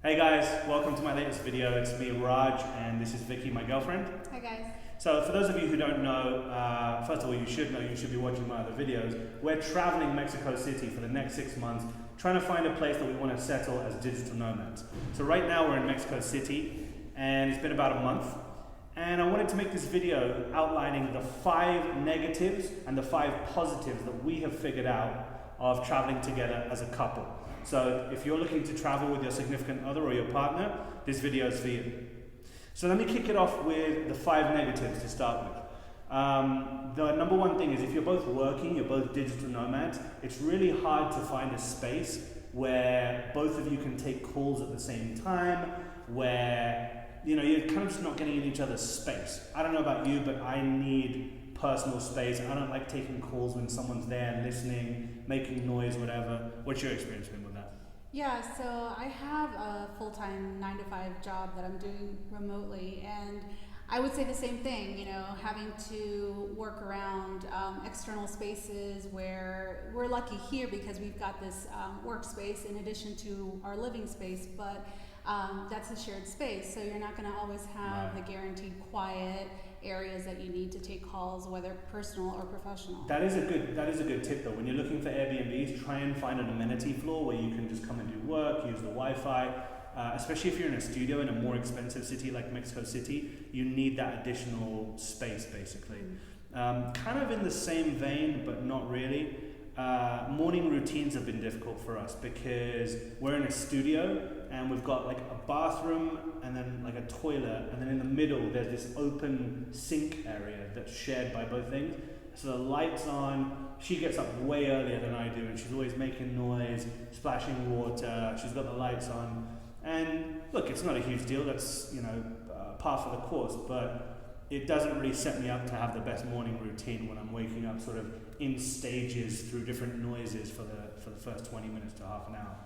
Hey guys, welcome to my latest video. It's me, Raj, and this is Vicky, my girlfriend. Hi guys. So for those of you who don't know, first of all, you should be watching my other videos. We're traveling Mexico City for the next 6 months, trying to find a place that we want to settle as digital nomads. So right now we're in Mexico City, and it's been about a month. And I wanted to make this video outlining the 5 negatives and the 5 positives that we have figured out of traveling together as a couple. So if you're looking to travel with your significant other or your partner, this video is for you. So let me kick it off with the 5 negatives to start with. The number one thing is if you're both working, you're both digital nomads, it's really hard to find a space where both of you can take calls at the same time, where you're kind of just not getting in each other's space. I don't know about you, but I need personal space. I don't like taking calls when someone's there listening, making noise, whatever. What's your experience been with that? Yeah, so I have a full-time 9-to-5 job that I'm doing remotely, and I would say the same thing, having to work around external spaces where we're lucky here because we've got this workspace in addition to our living space, but that's a shared space, so you're not going to always have the guaranteed quiet areas that you need to take calls, whether personal or professional. That is a good tip though. When you're looking for Airbnbs, try and find an amenity floor where you can just come and do work, use the Wi-Fi. Especially if you're in a studio in a more expensive city like Mexico City, you need that additional space basically. Kind of in the same vein, but not really. Morning routines have been difficult for us because we're in a studio and we've got like a bathroom and then like a toilet, and then in the middle there's this open sink area that's shared by both things. So the light's on, she gets up way earlier than I do and she's always making noise, splashing water, she's got the lights on. And look, it's not a huge deal, that's par for the course, but it doesn't really set me up to have the best morning routine when I'm waking up sort of in stages through different noises for the first 20 minutes to half an hour.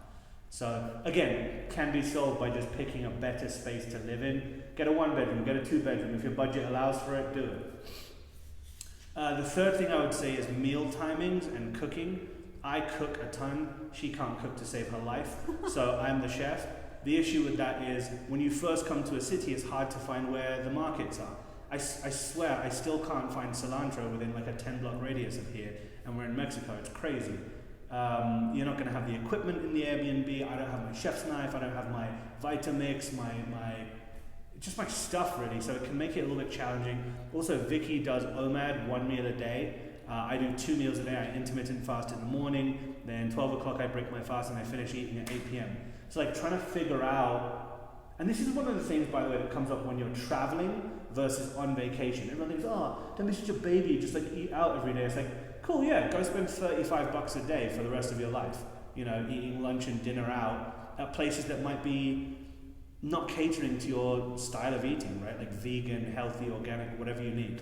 So again, can be solved by just picking a better space to live in. Get a 1-bedroom, get a 2-bedroom. If your budget allows for it, do it. The third thing I would say is meal timings and cooking. I cook a ton. She can't cook to save her life, so I'm the chef. The issue with that is when you first come to a city, it's hard to find where the markets are. I swear, I still can't find cilantro within like a 10-block radius of here, and we're in Mexico. It's crazy. You're not going to have the equipment in the Airbnb. I don't have my chef's knife. I don't have my Vitamix, just my stuff really. So it can make it a little bit challenging. Also, Vicky does Nomad 1 meal a day. I do 2 meals a day. I intermittent fast in the morning. Then 12 o'clock I break my fast and I finish eating at 8 p.m. So like trying to figure out, and this is one of the things, by the way, that comes up when you're traveling versus on vacation. Everyone thinks, don't be such a baby, just like eat out every day. It's like, cool, yeah, go spend $35 a day for the rest of your life, eating lunch and dinner out at places that might be not catering to your style of eating, right? Like vegan, healthy, organic, whatever you need.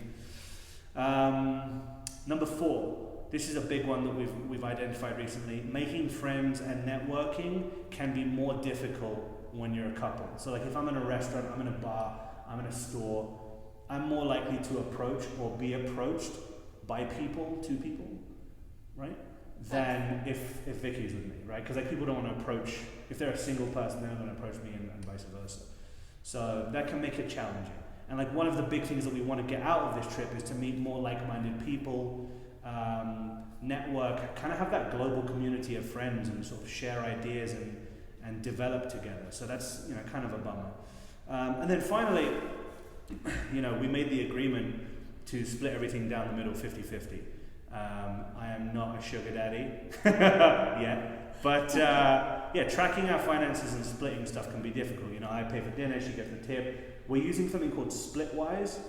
Number 4. This is a big one that we've identified recently. Making friends and networking can be more difficult when you're a couple. So like if I'm in a restaurant, I'm in a bar, I'm in a store, I'm more likely to approach or be approached by people, to people, right? Than if Vicky's with me, right? Because like people don't want to approach, if they're a single person, they're not going to approach me and vice versa. So that can make it challenging. And like one of the big things that we want to get out of this trip is to meet more like-minded people, network, kind of have that global community of friends and sort of share ideas and develop together. So that's kind of a bummer. And then finally, we made the agreement to split everything down the middle 50-50. I am not a sugar daddy yet, but tracking our finances and splitting stuff can be difficult. I pay for dinner, she gets the tip. We're using something called Splitwise.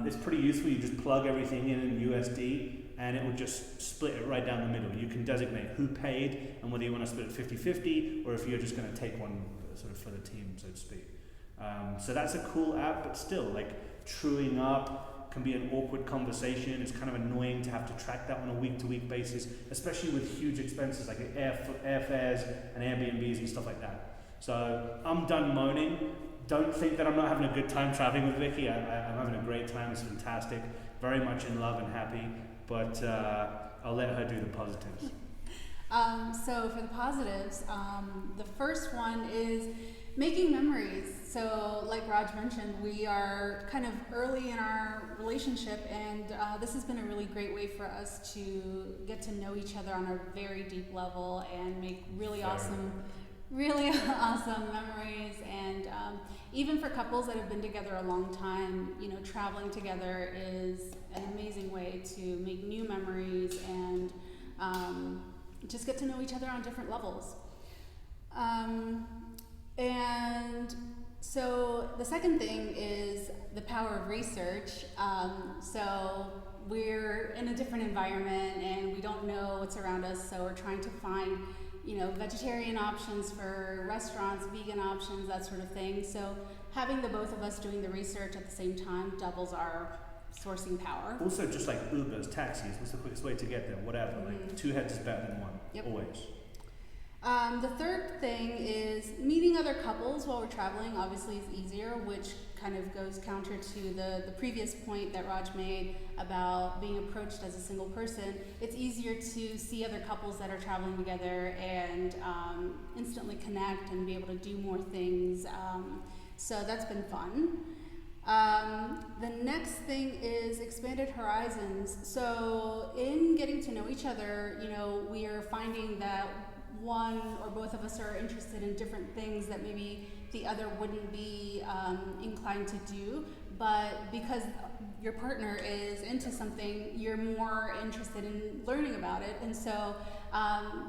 It's pretty useful. You just plug everything in USD and it will just split it right down the middle. You can designate who paid and whether you want to split it 50-50 or if you're just going to take one sort of for the team, so to speak. So that's a cool app, but still, like truing up can be an awkward conversation. It's kind of annoying to have to track that on a week-to-week basis, especially with huge expenses like airfares and Airbnbs and stuff like that. So I'm done moaning. Don't think that I'm not having a good time traveling with Vicky. I'm having a great time. It's fantastic. Very much in love and happy, but I'll let her do the positives. So for the positives, the first one is making memories. So like Raj mentioned, we are kind of early in our relationship, and this has been a really great way for us to get to know each other on a very deep level and make really awesome memories. And even for couples that have been together a long time, you know, traveling together is an amazing way to make new memories and just get to know each other on different levels. And so the second thing is the power of research. So we're in a different environment and we don't know what's around us, so we're trying to find, you know, vegetarian options for restaurants, vegan options, that sort of thing. So having the both of us doing the research at the same time doubles our sourcing power. Also, just like Ubers, taxis, what's the quickest way to get there? Whatever. Like, two heads is better than one. Yep. Always. The third thing is meeting other couples while we're traveling obviously is easier, which kind of goes counter to the previous point that Raj made about being approached as a single person. It's easier to see other couples that are traveling together and instantly connect and be able to do more things. So that's been fun. The next thing is expanded horizons. So in getting to know each other, you know, we are finding that one or both of us are interested in different things that maybe the other wouldn't be inclined to do, but because your partner is into something, you're more interested in learning about it. And so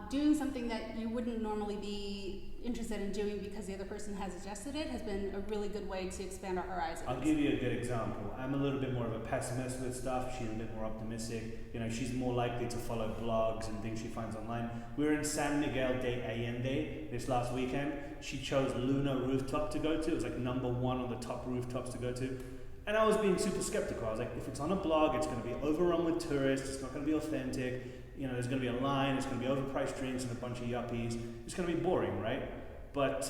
doing something that you wouldn't normally be interested in doing because the other person has suggested it has been a really good way to expand our horizons. I'll give you a good example. I'm a little bit more of a pessimist with stuff. She's a bit more optimistic. You know, she's more likely to follow blogs and things she finds online. We were in San Miguel de Allende this last weekend. She chose Luna Rooftop to go to. It was like number one on the top rooftops to go to. And I was being super skeptical. I was like, if it's on a blog, it's going to be overrun with tourists. It's not going to be authentic. You know, there's going to be a line. It's going to be overpriced drinks and a bunch of yuppies. It's going to be boring, right? But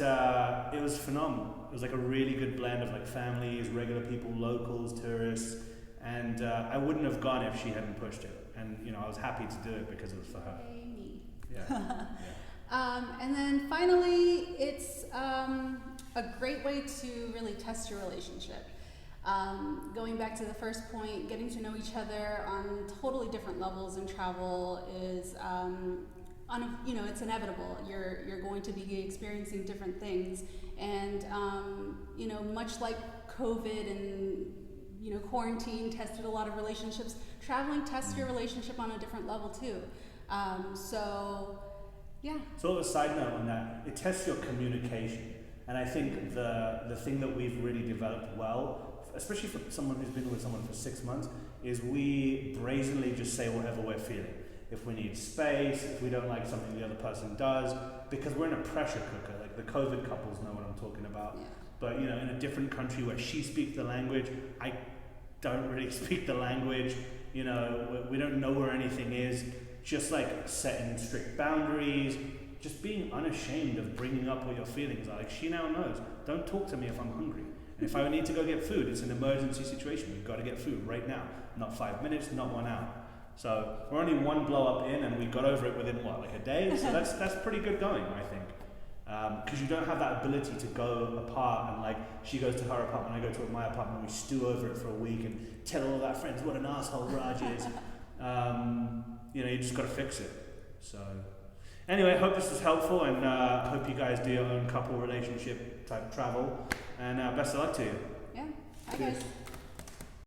it was phenomenal. It was like a really good blend of like families, regular people, locals, tourists. And I wouldn't have gone if she hadn't pushed it. And, you know, I was happy to do it because it was for her. Yay, me. Yeah. And then finally, it's a great way to really test your relationship. Going back to the first point, getting to know each other on totally different levels in travel is, you know, it's inevitable. You're going to be experiencing different things, and you know, much like COVID and, you know, quarantine tested a lot of relationships, traveling tests your relationship on a different level too. So, yeah. Sort of a side note on that, it tests your communication, and I think the thing that we've really developed well, especially for someone who's been with someone for 6 months, is we brazenly just say whatever we're feeling. If we need space, if we don't like something the other person does, because we're in a pressure cooker. Like the COVID couples know what I'm talking about. Yeah. But, you know, in a different country where she speaks the language, I don't really speak the language. You know, we don't know where anything is. Just like setting strict boundaries, just being unashamed of bringing up what your feelings are. Like, she now knows, don't talk to me if I'm hungry. And if I need to go get food, it's an emergency situation. We've got to get food right now. Not 5 minutes, not 1 hour. So we're only one blow up in, and we got over it within what, like a day? So that's pretty good going, I think. Because you don't have that ability to go apart and like she goes to her apartment, I go to my apartment, and we stew over it for a week and tell all of our friends what an asshole Raj is. You know, you just got to fix it. So anyway, I hope this was helpful, and I hope you guys do your own couple relationship type travel, and best of luck to you. Yeah. Bye, guys.